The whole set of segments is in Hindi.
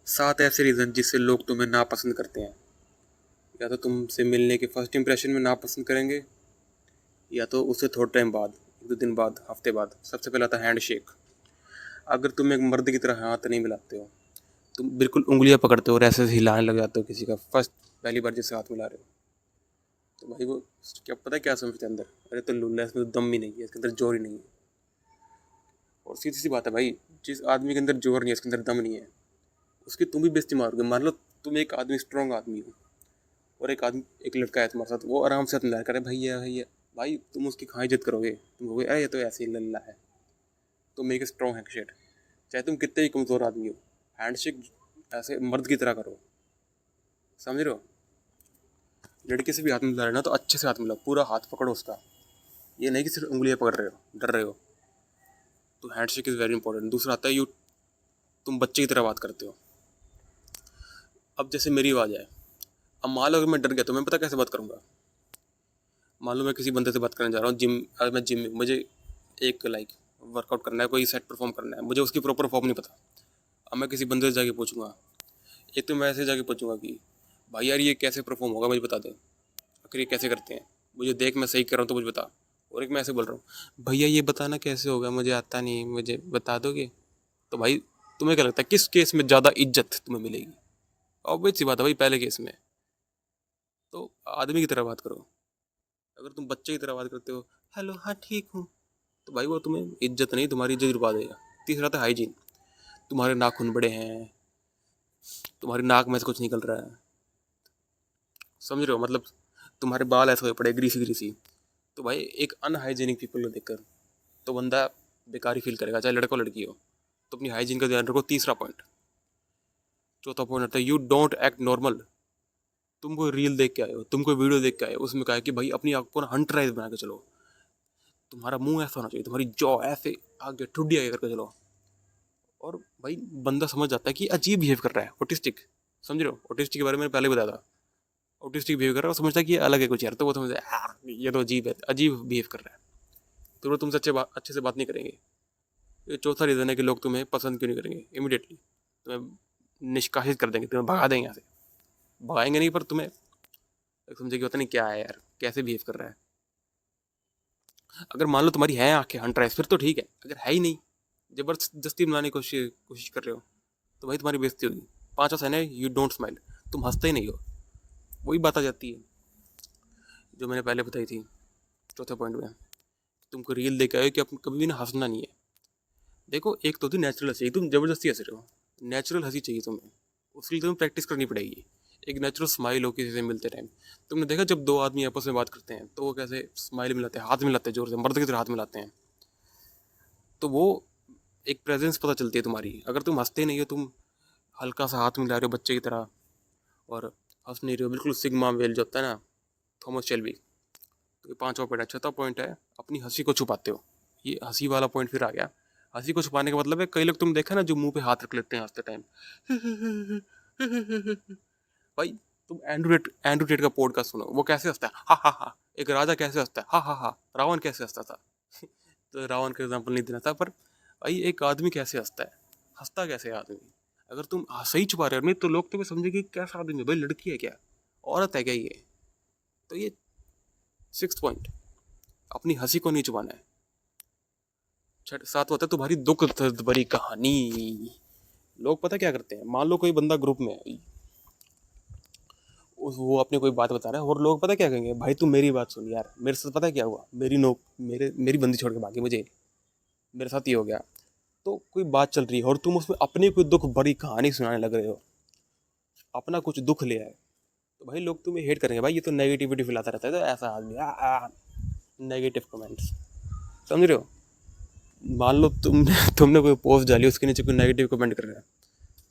7 ऐसे रीज़न जिससे लोग तुम्हें नापसंद करते हैं। या तो तुमसे मिलने के फर्स्ट इंप्रेशन में नापसंद करेंगे, या तो उससे थोड़ा टाइम बाद, 1-2 दिन बाद, हफ्ते बाद। सबसे पहला था हैंड शेक। अगर तुम एक मर्द की तरह हाथ नहीं मिलाते हो, तुम बिल्कुल उंगलियां पकड़ते हो और ऐसे हिलाने लग जाते हो किसी का पहली बार जिससे हाथ मिला रहे हो, तो भाई वो क्या पता है क्या समझते हैं अंदर, अरे तो लुल्ला है, इसमें तो दम ही नहीं है, इसके अंदर जोर ही नहीं है। और सीधी सी बात है भाई, जिस आदमी के अंदर जोर नहीं है, इसके अंदर दम नहीं है, उसकी तुम भी बेइज्जती मारोगे। मान लो तुम एक आदमी स्ट्रॉन्ग आदमी हो और एक लड़का है तुम्हारे साथ, वो आराम से हाथ करे भैया भैया, भाई तुम उसकी कहाँ इज्जत करोगे? तुम कहोगे अरे ये तो ऐसे ही लल्ला है। तो मेक स्ट्रॉन्ग हैंडशेक, चाहे तुम कितने भी कमज़ोर आदमी हो, हैंडशेक ऐसे मर्द की तरह करो। समझ रहे हो? लड़के से भी हाथ मिला रहे हो ना, तो अच्छे से हाथ मिलाओ, पूरा हाथ पकड़ो उसका, ये नहीं कि सिर्फ उंगलियां पकड़ रहे हो, डर रहे हो। तो हैंडशेक इज़ वेरी इंपॉर्टेंट। दूसरा आता है यू, तुम बच्चे की तरह बात करते हो। अब जैसे मेरी आवाज़ है, अब मान लो अगर मैं डर गया तो मैं पता कैसे बात करूँगा। मान लो मैं किसी बंदे से बात करने जा रहा हूँ, अगर मैं जिम में, मुझे एक वर्कआउट करना है, कोई सेट परफॉर्म करना है, मुझे उसकी प्रॉपर फॉर्म नहीं पता। अब मैं किसी बंदे से जाके पूछूंगा, एक तो मैं ऐसे जाके पूछूंगा कि भाई यार ये कैसे परफॉर्म होगा, मुझे बता दे, आखिर ये कैसे करते हैं, मुझे देख मैं सही कर रहा हूँ तो मुझे बता। और एक मैं ऐसे बोल रहा हूँ, भैया ये बताना कैसे होगा, मुझे आता नहीं, मुझे बता दोगे? तो भाई तुम्हें क्या लगता है किस केस में ज़्यादा इज्जत तुम्हें मिलेगी? ऑब्वियस सी बात है भाई, पहले केस में। तो आदमी की तरह बात करो। अगर तुम बच्चे की तरह बात करते हो, हेलो हाँ ठीक हूँ, तो भाई वो तुम्हें इज्जत नहीं, तुम्हारी इज्जत गिरवा देगा। तीसरा था हाइजीन। तुम्हारे नाखून बड़े हैं, तुम्हारी नाक में से कुछ निकल रहा है, समझ रहे हो? मतलब तुम्हारे बाल ऐसे हुए पड़े ग्रीसी ग्रीसी, तो भाई एक अनहाइजीनिक पीपल को देखकर तो बंदा बेकार ही फील करेगा, चाहे लड़का हो लड़की हो। तो अपनी हाइजीन का ध्यान रखो, तीसरा पॉइंट। चौथा पॉइंट आता है यू डोंट एक्ट नॉर्मल। तुम कोई रील देख के आए हो, तुम कोई वीडियो देख के आए हो, उसमें कहा है कि भाई अपनी आंख को ना हंटर आइज बना के चलो, तुम्हारा मुंह ऐसा होना चाहिए, तुम्हारी जॉ ऐसे आगे ठुड्डी आगे करके चलो। और भाई बंदा समझ जाता है कि अजीब बिहेव कर रहा है, ऑटिस्टिक। समझ रहे हो? ऑटिस्टिक के बारे में मैंने पहले बताया था। ऑटिस्टिक बिहेव कर रहा है, वो समझता है कि ये अलग है कुछ यार, तो वो समझता है यार ये तो अजीब है, अजीब बिहेव कर रहा है, तो वो तुमसे अच्छे से बात नहीं करेंगे। ये चौथा रीज़न है कि लोग तुम्हें पसंद क्यों नहीं करेंगे इमिडिएटली। तुम्हें निष्कासित कर देंगे, तुम्हें भगा देंगे यहाँ से। भगाएंगे नहीं, पर तुम्हें समझे कि पता नहीं क्या है यार, कैसे बिहेव कर रहा है। अगर मान लो तुम्हारी है आंखें हंटर है, फिर तो ठीक है। अगर है ही नहीं, जबरदस्ती बनाने की कोशिश कर रहे हो, तो भाई तुम्हारी बेइज्जती होगी। पांचवा साइन है यू डोंट स्माइल। तुम हंसते ही नहीं हो। वही बात आ जाती है जो मैंने पहले बताई थी चौथे पॉइंट में। तुमको रील देखा है कि कभी भी ना हंसना नहीं है। देखो एक तो थी नेचुरल हंसी, तुम जबरदस्ती हंस रहे हो। नेचुरल हंसी चाहिए तुम्हें, उसके लिए तुम्हें प्रैक्टिस करनी पड़ेगी। एक नेचुरल स्माइल हो किसी से मिलते टाइम। तुमने देखा जब दो आदमी आपस में बात करते हैं तो वो कैसे स्माइल मिलाते हैं, हाथ मिलाते हैं, जोर से मर्द की तरह हाथ मिलाते हैं। तो वो एक प्रेजेंस पता चलती है तुम्हारी। अगर तुम हंसते नहीं हो, तुम हल्का सा हाथ मिला रहे हो बच्चे की तरह, और हंस नहीं रहे हो, बिल्कुल सिग्मा वेल जो होता है ना, थॉमस शेल्बी। तो ये पांचवा पॉइंट है। छठा पॉइंट है अपनी हंसी को छुपाते हो। ये हंसी वाला पॉइंट फिर आ गया। हंसी को छुपाने का मतलब है, कई लोग तुम देखा ना जो मुंह पे हाथ रख लेते हैं हंसते टाइम। भाई तुम एंड्रू टेट का पॉडकास्ट सुनो, वो कैसे हंसता है, हा हा हा। एक राजा कैसे हंसता है, हा हा हा। रावण कैसे हंसता था। तो रावण का एग्जाम्पल नहीं देना था, पर भाई एक आदमी कैसे हंसता है, हंसता कैसे है आदमी। अगर तुम सही छुपा रहे हो नहीं, तो लोग तुम्हें समझेंगे कैसा आदमी है भाई, लड़की है क्या, औरत है क्या ये। तो ये सिक्स पॉइंट, अपनी हंसी को नहीं छुपाना है। छठ सात होता है तुम्हारी दुख दर्द भरी कहानी। लोग पता क्या करते हैं, मान लो कोई बंदा ग्रुप में है, वो अपने कोई बात बता रहा है, और लोग पता क्या कहेंगे, भाई तू मेरी बात सुन यार, मेरे साथ पता क्या हुआ, मेरी बंदी छोड़ के भागी, मुझे मेरे साथ ये हो गया। तो कोई बात चल रही है और तुम उसमें अपनी कोई दुख भरी कहानी सुनाने लग रहे हो, अपना कुछ दुख ले आए, तो भाई लोग तुम्हें हेट करेंगे, भाई ये तो नेगेटिविटी फैलाता रहता है, तो ऐसा आदमी नेगेटिव कमेंट्स। समझ रहे हो? मान लो तुमने कोई पोस्ट डाली, उसके नीचे कोई नेगेटिव कमेंट कर रहा है,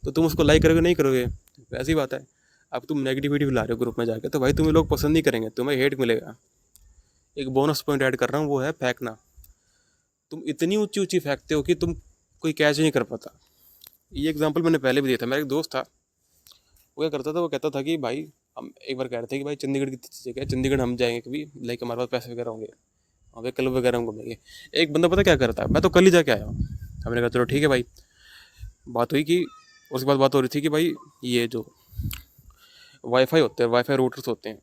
तो तुम उसको लाइक करोगे नहीं करोगे? वैसी बात है। अब तुम नेगेटिविटी फैला रहे हो ग्रुप में जाके, तो भाई तुम्हें लोग पसंद नहीं करेंगे, तुम्हें हेट मिलेगा। एक बोनस पॉइंट ऐड कर रहा हूँ, वो है फेंकना। तुम इतनी ऊंची ऊंची फेंकते हो कि तुम कोई कैच नहीं कर पाता। ये एग्जांपल मैंने पहले भी दिया था। मेरा एक दोस्त था, वो क्या करता था, वो कहता था कि भाई हम एक बार कह रहे थे कि भाई चंडीगढ़ की जगह है, चंडीगढ़ हम जाएंगे कभी, लाइक हमारे पास पैसे वगैरह होंगे, वहाँ पे क्लब वगैरह हम घूमेंगे। एक बंदा पता क्या करता है, मैं तो कल ही जाके आया हूँ। हमने कहा चलो ठीक है भाई। बात हुई कि उसके बाद बात हो रही थी कि भाई ये जो वाईफाई होते हैं, वाईफाई रूटर्स होते हैं,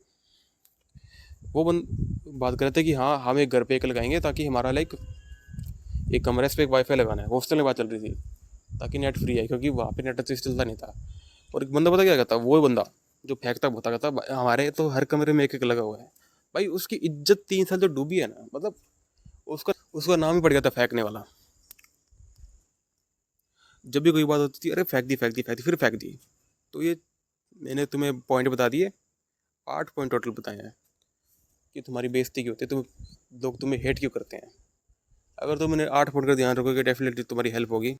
वो बात कर रहे थे कि हाँ हम एक घर पे एक लगाएंगे ताकि हमारा लाइक एक कमरे पे एक वाईफाई लगाना है। हॉस्टल में बात चल रही थी, ताकि नेट फ्री है, क्योंकि वहाँ पे नेट अच्छे से चलता नहीं था। और एक बंदा पता क्या कहता, वो बंदा जो फेंकता बोता कहता हमारे तो हर कमरे में एक एक लगा हुआ है। भाई उसकी इज्जत 3 साल जो डूबी है ना, मतलब उसका उसका नाम ही पड़ गया था फेंकने वाला। जब भी कोई बात होती थी, अरे फेंक दी फेंक दी फेंक दी, फिर फेंक दी। तो ये मैंने तुम्हें पॉइंट बता दिए, 8 पॉइंट टोटल बताए हैं कि तुम्हारी बेइज्जती क्यों होती है, तुम लोग तुम्हें हेट क्यों करते हैं। अगर तुम इन्हें 8 पॉइंट का ध्यान रखोगे डेफिनेटली तुम्हारी हेल्प होगी।